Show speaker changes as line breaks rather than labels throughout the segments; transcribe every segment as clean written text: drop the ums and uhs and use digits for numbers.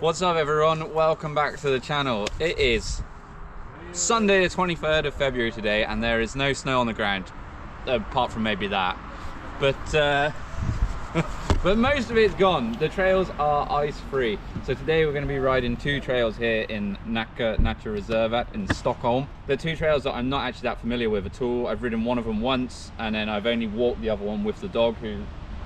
What's up everyone, welcome back to the channel. It is Sunday the 23rd of February today and there is no snow on the ground, apart from maybe that. But but most of it's gone. The trails are ice free. So today we're going to be riding two trails here in Nacka Nature Reservat in Stockholm. They're two trails that I'm not actually that familiar with at all. I've ridden one of them once and then I've only walked the other one with the dog, who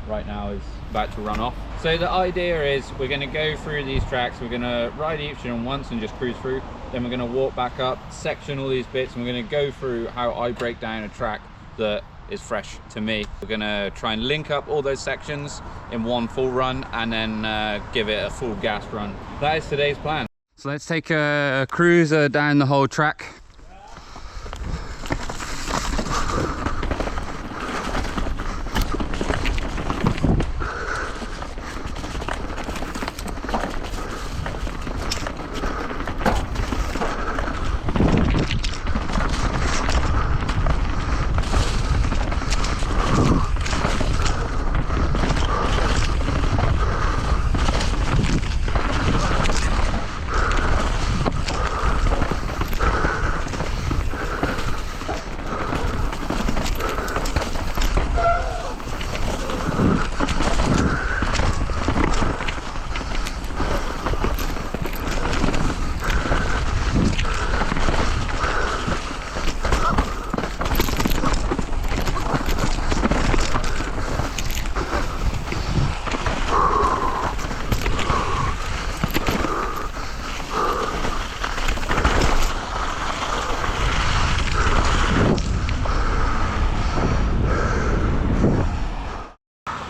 right now is about to run off. So the idea is we're going to go through these tracks, we're going to ride each of them once and just cruise through, then we're going to walk back up, section all these bits, and we're going to go through how I break down a track that is fresh to me. We're going to try and link up all those sections in one full run and then give it a full gas run. That is today's plan. So let's take a cruiser down the whole track.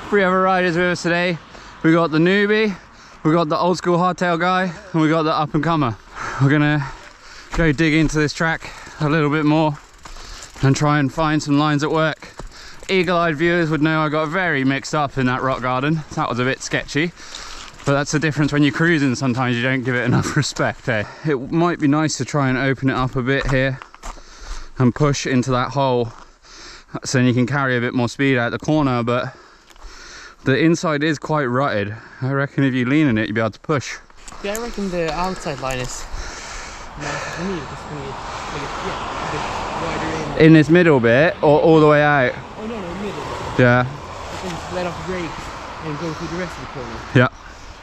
Three other riders with us today. We got the newbie, we got the old school hardtail guy, and we got the up and comer. We're gonna go dig into this track a little bit more and try and find some lines that work. Eagle-eyed viewers would know I got very mixed up in that rock garden. That was a bit sketchy, but that's the difference when you're cruising. Sometimes you don't give it enough respect, eh? It might be nice to try and open it up a bit here and push into that hole so you can carry a bit more speed out the corner, but the inside is quite rutted. I reckon if you lean in it, you'll be able to push.
Yeah, I reckon the outside line is wider
in this middle bit, or all the way out?
Oh no, middle.
Yeah.
I can just let off the brakes and go through the rest of the corner.
Yeah.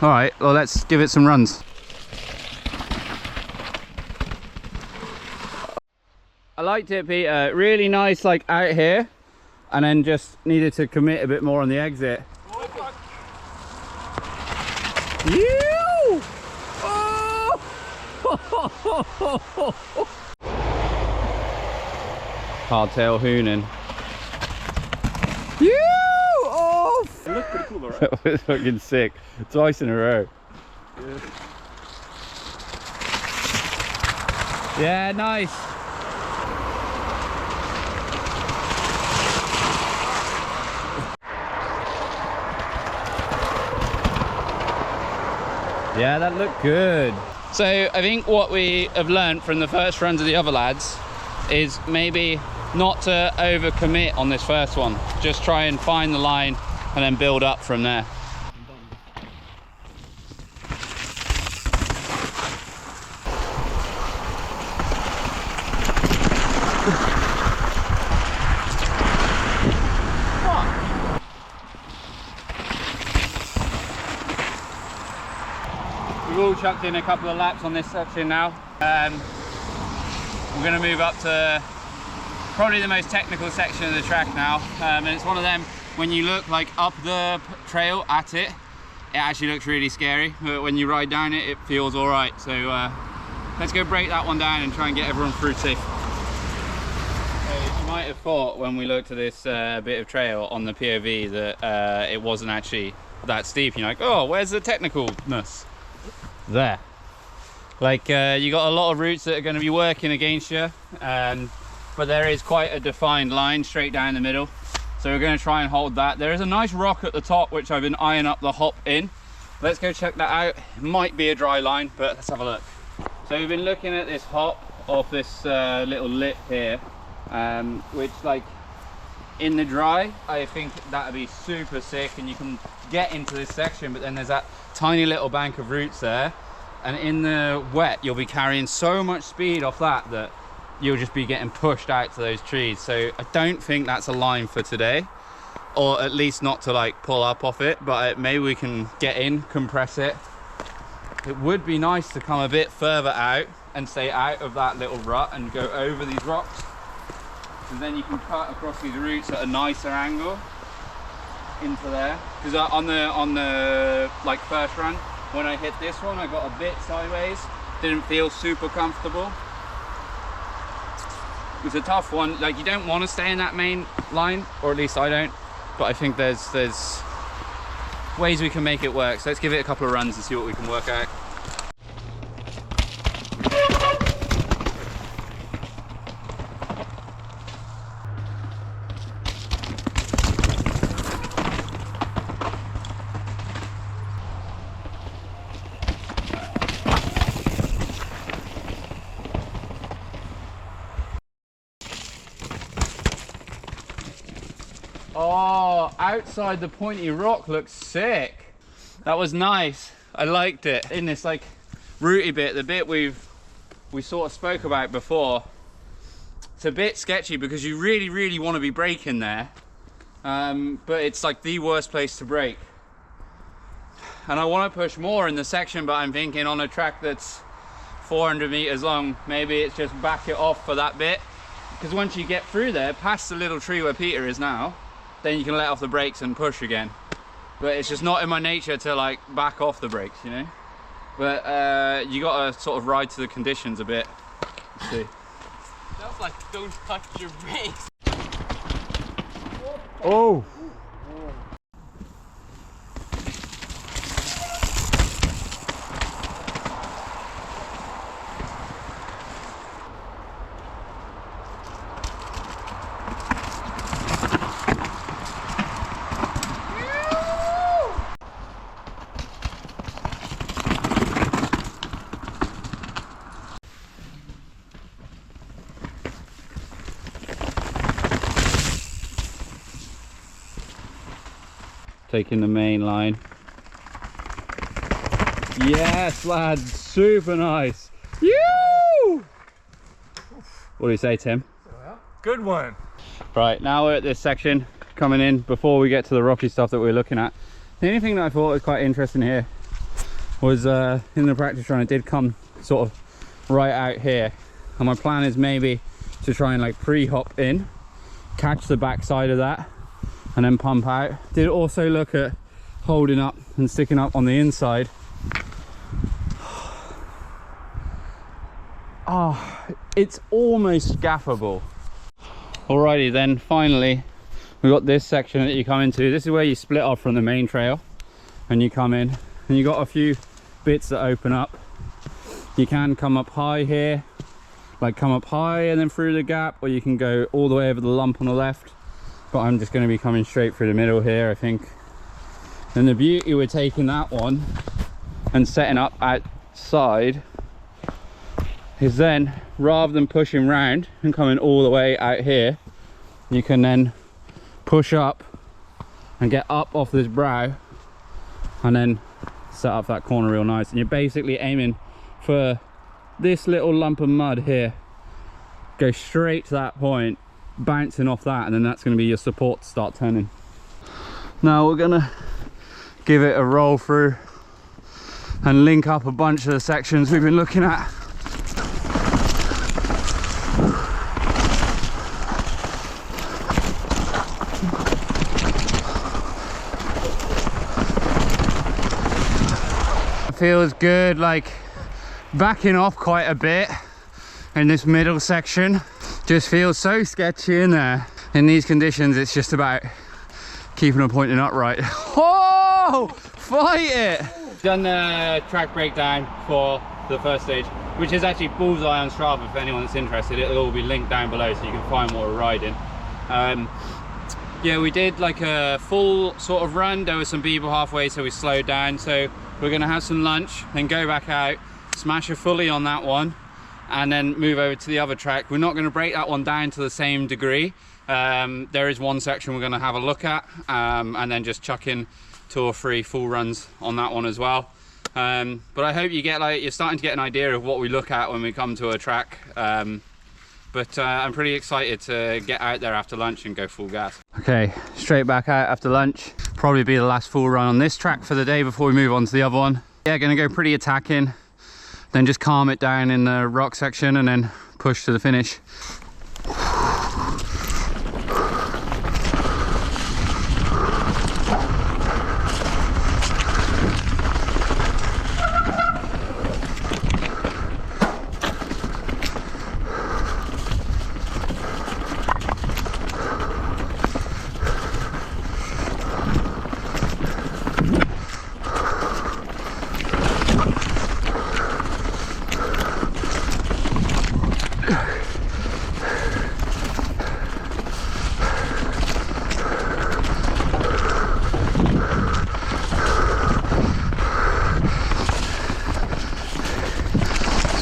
All right, well, let's give it some runs. I liked it, Peter. Really nice, like out here, and then just needed to commit a bit more on the exit. You! Oh! Hardtail hooning. You! Oh!
It looked pretty cool, right?
That was fucking sick. Twice in a row. Yeah, nice. Yeah, that looked good. So I think what we have learned from the first runs of the other lads is maybe not to overcommit on this first one. Just try and find the line and then build up from there. We've all chucked in a couple of laps on this section now. We're going to move up to probably the most technical section of the track now. And it's one of them, when you look like up the trail at it, it actually looks really scary. But when you ride down it, it feels all right. So let's go break that one down and try and get everyone through safe. You might have thought when we looked at this bit of trail on the POV that it wasn't actually that steep. You're like, oh, where's the technicalness? There. Like you got a lot of routes that are going to be working against you, but there is quite a defined line straight down the middle, so we're going to try and hold that. There is a nice rock at the top which I've been eyeing up the hop in. Let's go check that out. It might be a dry line, but let's have a look. So we've been looking at this hop off this little lip here, which, like, in the dry, I think that would be super sick, and you can get into this section, but then there's that tiny little bank of roots there, and in the wet you'll be carrying so much speed off that you'll just be getting pushed out to those trees. So I don't think that's a line for today, or at least not to like pull up off it, but maybe we can get in, compress it. It would be nice to come a bit further out and stay out of that little rut and go over these rocks, and then you can cut across these routes at a nicer angle into there. Because on the like first run, when I hit this one, I got a bit sideways, didn't feel super comfortable. It's a tough one. Like, you don't want to stay in that main line, or at least I don't, but I think there's ways we can make it work. So let's give it a couple of runs and see what we can work out. Oh, outside the pointy rock looks sick. That was nice. I liked it. In this like rooty bit, the bit we sort of spoke about before, it's a bit sketchy because you really want to be braking there, but it's like the worst place to brake. And I want to push more in the section, but I'm thinking on a track that's 400 meters long, maybe it's just back it off for that bit, because once you get through there past the little tree where Peter is now, then you can let off the brakes and push again. But it's just not in my nature to like back off the brakes, you know. But you gotta sort of ride to the conditions a bit. Let's see.
That was like, don't touch your brakes.
Oh. Taking the main line. Yes, lads, super nice. You. What do you say, Tim?
Good one.
Right, now we're at this section coming in before we get to the rocky stuff that we're looking at. The only thing that I thought was quite interesting here was in the practice run, it did come sort of right out here, and my plan is maybe to try and like pre-hop in, catch the back side of that, and then pump out. Did also look at holding up and sticking up on the inside. Oh, it's almost gaffable. Alrighty then, finally we got this section that you come into. This is where you split off from the main trail and you come in, and you got a few bits that open up. You can come up high here, like come up high and then through the gap, or you can go all the way over the lump on the left, but I'm just going to be coming straight through the middle here, I think. And the beauty with taking that one and setting up outside is then, rather than pushing round and coming all the way out here, you can then push up and get up off this brow and then set up that corner real nice. And you're basically aiming for this little lump of mud here, go straight to that point, bouncing off that, and then that's going to be your support to start turning. Now we're gonna give it a roll through and link up a bunch of the sections we've been looking at. It feels good, like backing off quite a bit in this middle section. Just feels so sketchy in there. In these conditions, it's just about keeping a pointing upright. Oh, fight it! Done the track breakdown for the first stage, which is actually bullseye on Strava for anyone that's interested. It'll all be linked down below so you can find what we're riding. Yeah, we did like a full sort of run. There was some people halfway, so we slowed down. So we're gonna have some lunch, then go back out, smash a fully on that one, and then move over to the other track. We're not going to break that one down to the same degree. There is one section we're going to have a look at, and then just chuck in 2 or 3 full runs on that one as well. But I hope you get you're starting to get an idea of what we look at when we come to a track. But I'm pretty excited to get out there after lunch and go full gas. Okay, straight back out after lunch. Probably be the last full run on this track for the day before we move on to the other one. Yeah, gonna go pretty attacking, then just calm it down in the rock section and then push to the finish.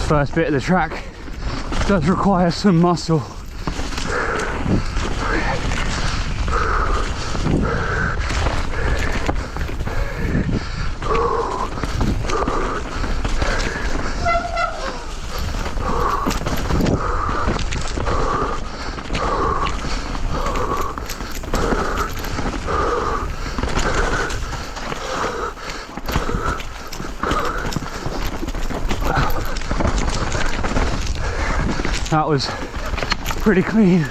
First bit of the track does require some muscle. That was pretty clean.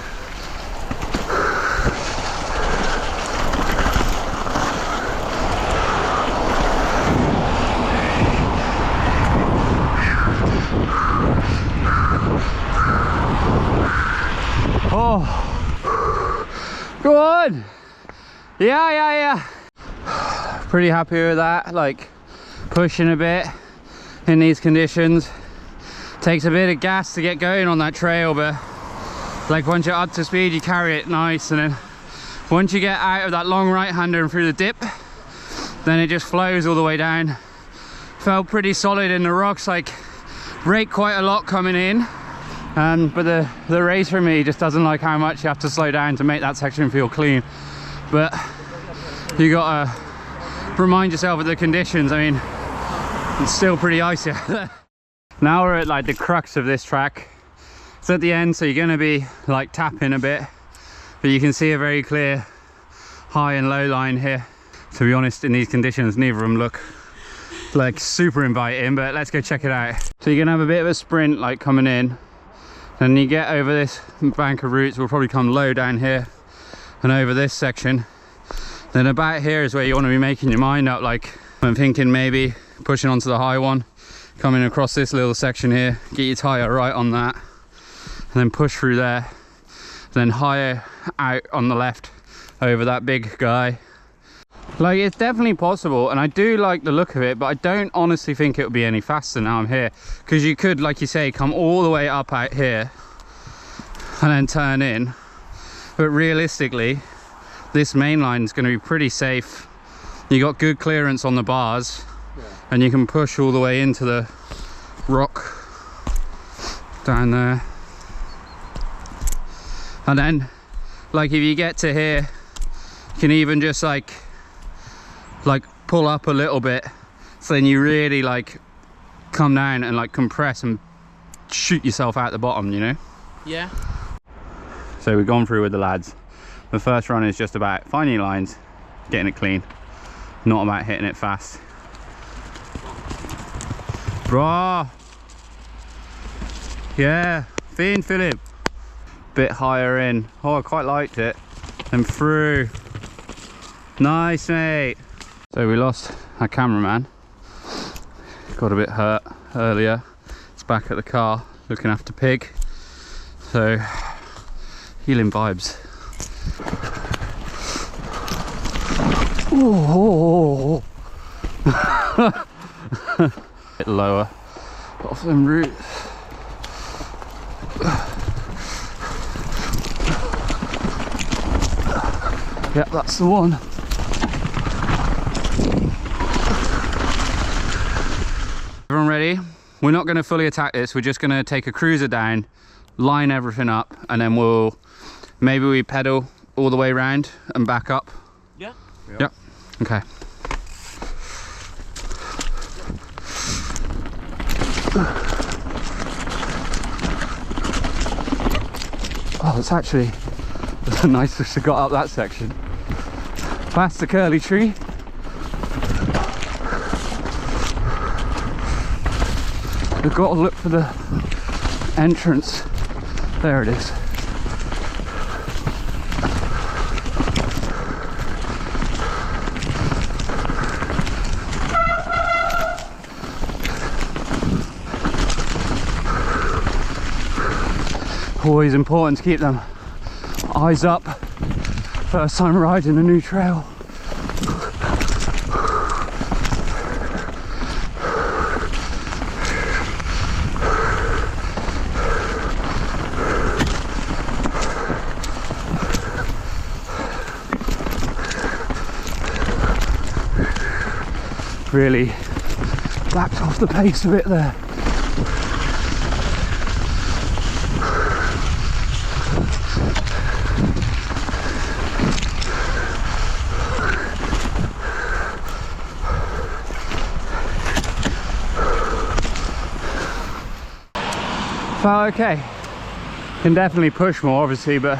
Oh, go on. Yeah. Pretty happy with that, like pushing a bit in these conditions. Takes a bit of gas to get going on that trail, but like once you're up to speed you carry it nice, and then once you get out of that long right-hander and through the dip, then it just flows all the way down. Felt pretty solid in the rocks, like brake quite a lot coming in, but the race for me just doesn't like how much you have to slow down to make that section feel clean. But you gotta remind yourself of the conditions. I mean, it's still pretty icy out there. Now we're at like the crux of this track. It's at the end, so you're going to be like tapping a bit, but you can see a very clear high and low line here. To be honest, in these conditions neither of them look like super inviting, but let's go check it out. So you're gonna have a bit of a sprint like coming in, and you get over this bank of roots. We'll probably come low down here and over this section. Then about here is where you want to be making your mind up. Like I'm thinking maybe pushing onto the high one, coming across this little section here, get your tyre right on that, and then push through there, then higher out on the left over that big guy. Like, it's definitely possible, and I do like the look of it, but I don't honestly think it would be any faster now I'm here, because you could, like you say, come all the way up out here and then turn in, but realistically this main line is going to be pretty safe. You got good clearance on the bars, and you can push all the way into the rock down there. And then like if you get to here, you can even just like pull up a little bit, so then you really like come down and like compress and shoot yourself out the bottom, you know?
Yeah.
So we've gone through with the lads. The first run is just about finding lines, getting it clean, not about hitting it fast. Bra! Yeah, Finn Philip. Bit higher in. Oh, I quite liked it. And through. Nice, mate. So we lost our cameraman. Got a bit hurt earlier. It's back at the car looking after Pig. So, healing vibes. Oh. Bit lower. Off them roots. Yep, that's the one. Everyone ready? We're not going to fully attack this. We're just going to take a cruiser down, line everything up, and then maybe we pedal all the way around and back up.
Yeah.
Yep. Okay. Oh, it's actually nice to have got up that section. Past the curly tree. We've got to look for the entrance. There it is. Always important to keep them eyes up. First time riding a new trail. Really backed off the pace a bit there. Felt okay. Can definitely push more obviously, but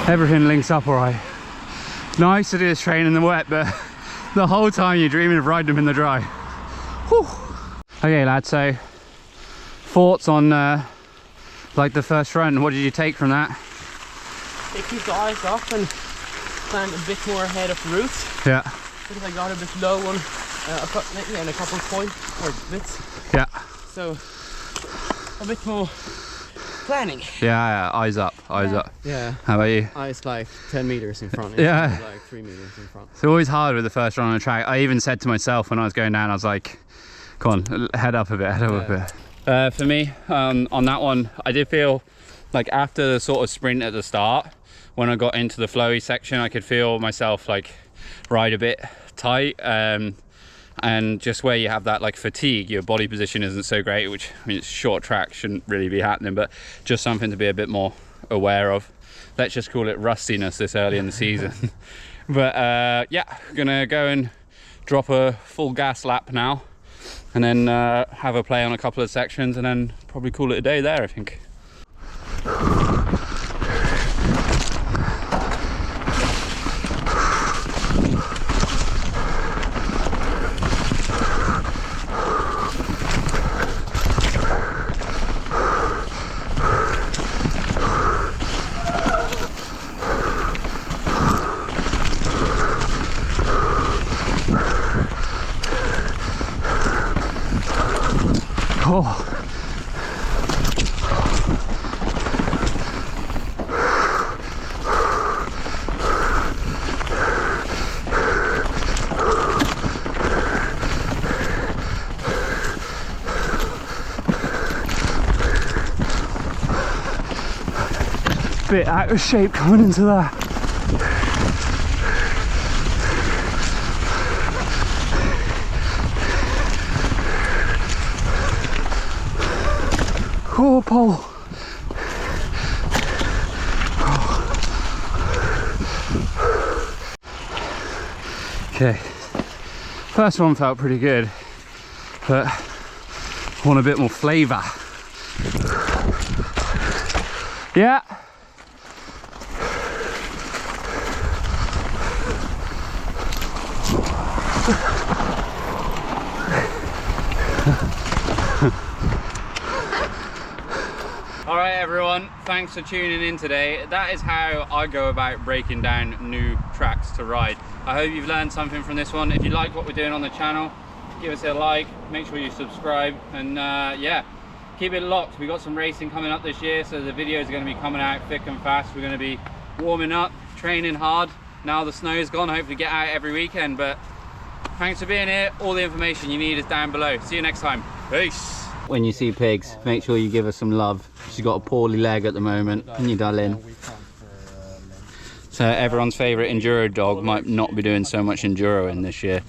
everything links up alright. Nice to do this train in the wet, but the whole time you're dreaming of riding them in the dry. Whew. Okay lads, so thoughts on like the first run, what did you take from that?
They keep the eyes up and stand a bit more ahead of the route.
Yeah.
Because I got a bit low on a couple of points or bits.
Yeah.
So a bit more planning.
Yeah, eyes up, eyes up.
Yeah.
How about you?
Eyes like 10 meters in front.
Yeah.
Like 3 meters in front.
It's always hard with the first run on a track. I even said to myself when I was going down, I was like, come on, head up a bit, head up a bit. For me, on that one, I did feel like after the sort of sprint at the start, when I got into the flowy section, I could feel myself like ride a bit tight. And just where you have that like fatigue, your body position isn't so great, which I mean it's short track, shouldn't really be happening, but just something to be a bit more aware of. Let's just call it rustiness this early in the season. But yeah, gonna go and drop a full gas lap now and then have a play on a couple of sections and then probably call it a day there, I think. Oh. Bit out of shape coming into that. Oh, Paul. Okay, first one felt pretty good, but I want a bit more flavour. Yeah. Alright everyone, thanks for tuning in today. That is how I go about breaking down new tracks to ride. I hope you've learned something from this one. If you like what we're doing on the channel, give us a like, make sure you subscribe, and yeah, keep it locked. We've got some racing coming up this year, so the videos are going to be coming out thick and fast. We're going to be warming up, training hard. Now the snow's gone, hopefully get out every weekend, but thanks for being here. All the information you need is down below. See you next time. Peace. When you see Pigs, make sure you give her some love. She's got a poorly leg at the moment. Can you, darling? So everyone's favourite enduro dog might not be doing so much enduro in this year.